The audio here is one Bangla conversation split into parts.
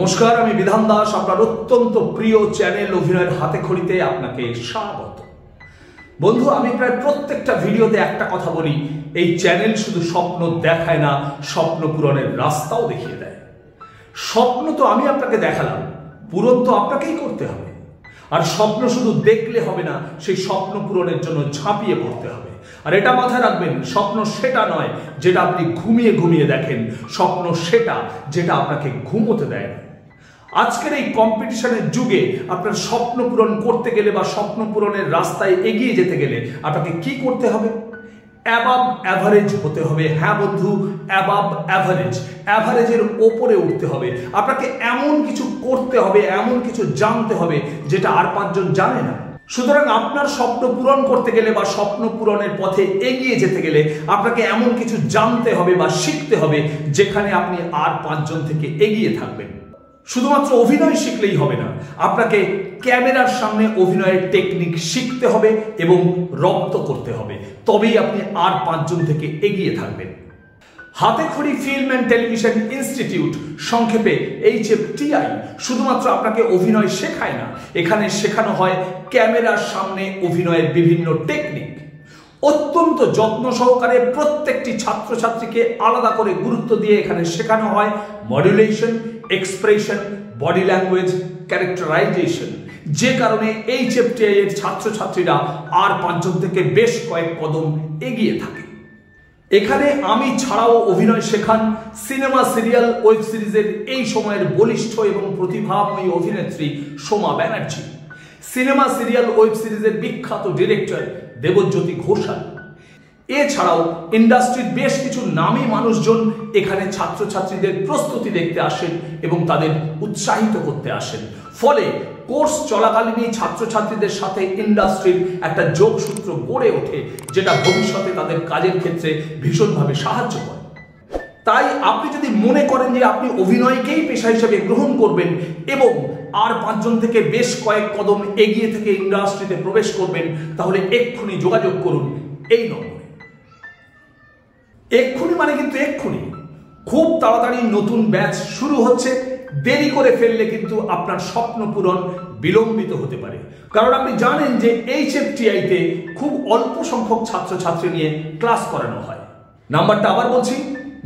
নমস্কার, আমি বিধান দাস, আপনার অত্যন্ত প্রিয় চ্যানেল অভিনয়ের হাতে খড়িতে আপনাকে স্বাগত। বন্ধু, আমি প্রায় প্রত্যেকটা ভিডিওতে একটা কথা বলি, এই চ্যানেল শুধু স্বপ্ন দেখায় না, স্বপ্ন পূরণের রাস্তাও দেখিয়ে দেয়। স্বপ্ন তো আমি আপনাকে দেখালাম, পূরণ তো আপনাকেই করতে হবে। আর স্বপ্ন শুধু দেখলে হবে না, সেই স্বপ্ন পূরণের জন্য ঝাঁপিয়ে পড়তে হবে। আর এটা মাথায় রাখবেন, স্বপ্ন সেটা নয় যেটা আপনি ঘুমিয়ে ঘুমিয়ে দেখেন, স্বপ্ন সেটা যেটা আপনাকে ঘুমোতে দেয় না। আজকের এই কম্পিটিশনের যুগে আপনার স্বপ্ন পূরণ করতে গেলে বা স্বপ্ন পূরণের রাস্তায় এগিয়ে যেতে গেলে আপনাকে কি করতে হবে? অ্যাবাভ অ্যাভারেজ হতে হবে। হ্যাঁ বন্ধু, অ্যাবাভ অ্যাভারেজ, অ্যাভারেজের ওপরে উঠতে হবে। আপনাকে এমন কিছু করতে হবে, এমন কিছু জানতে হবে যেটা আর পাঁচজন জানে না। সুতরাং আপনার স্বপ্ন পূরণ করতে গেলে বা স্বপ্ন পূরণের পথে এগিয়ে যেতে গেলে আপনাকে এমন কিছু জানতে হবে বা শিখতে হবে যেখানে আপনি আর পাঁচজন থেকে এগিয়ে থাকবেন। শুধুমাত্র অভিনয় শিখলেই হবে না, আপনাকে ক্যামেরার সামনে অভিনয়ের টেকনিক শিখতে হবে এবং রপ্ত করতে হবে, তবেই আপনি আর পাঁচজন থেকে এগিয়ে থাকবেন। হাতেখড়ি ফিল্ম অ্যান্ড টেলিভিশন ইনস্টিটিউট, সংক্ষেপে HFTI, শুধুমাত্র আপনাকে অভিনয় শেখায় না, এখানে শেখানো হয় ক্যামেরার সামনে অভিনয়ের বিভিন্ন টেকনিক। অত্যন্ত যত্ন সহকারে প্রত্যেকটি ছাত্রছাত্রীকে আলাদা করে গুরুত্ব দিয়ে এখানে শেখানো হয় modulation, expression, body language, characterisation. যে কারণে HFTI এর ছাত্রছাত্রীরা আর পাঁচজন থেকে বেশ কয়েক কদম এগিয়ে থাকে। এখানে আমি ছাড়াও অভিনয় শেখান সিনেমা, সিরিয়াল, ওয়েব সিরিজের এই সময়ের বলিষ্ঠ এবং প্রতিভাময়ী অভিনেত্রী Soma Banerjee, cinema, serial, web সিরিজের বিখ্যাত ডিরেক্টর দেবজ্যোতি ঘোষাল। এছাড়াও ইন্ডাস্ট্রির বেশ কিছু নামী মানুষজন এখানে ছাত্রছাত্রীদের প্রস্তুতি দেখতে আসেন এবং তাদের উৎসাহিত করতে আসেন। ফলে কোর্স চলাকালীনই ছাত্রছাত্রীদের সাথে ইন্ডাস্ট্রির একটা যোগসূত্র গড়ে ওঠে, যেটা ভবিষ্যতে তাদের কাজের ক্ষেত্রে ভীষণভাবে সাহায্য করে। তাই আপনি যদি মনে করেন যে আপনি অভিনয়কেই পেশা হিসেবে গ্রহণ করবেন এবং আর পাঁচজন থেকে বেশ কয়েক কদম এগিয়ে থেকে ইন্ডাস্ট্রিতে প্রবেশ করবেন, তাহলে এক্ষুনি যোগাযোগ করুন এই নম্বরে। এক্ষুনি মানে কিন্তু এক্ষুনি, খুব তাড়াতাড়ি নতুন ব্যাচ শুরু হচ্ছে। দেরি করে ফেললে কিন্তু আপনার স্বপ্ন পূরণ বিলম্বিত হতে পারে, কারণ আপনি জানেন যে HFTI তে খুব অল্প সংখ্যক ছাত্রছাত্রী নিয়ে ক্লাস করানো হয়। নাম্বারটা আবার বলছি,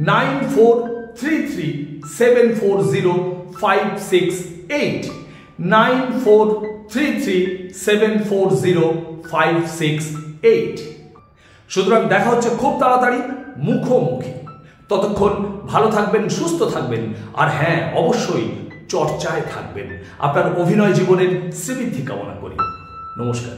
9433740568, 9433740568। সুতরাং দেখা হচ্ছে খুব তাড়াতাড়ি মুখোমুখি। ততক্ষণ ভালো থাকবেন, সুস্থ থাকবেন, আর হ্যাঁ, অবশ্যই চর্চায় থাকবেন। আপনার অভিনয় জীবনের শ্রীবৃদ্ধি কামনা করি। নমস্কার।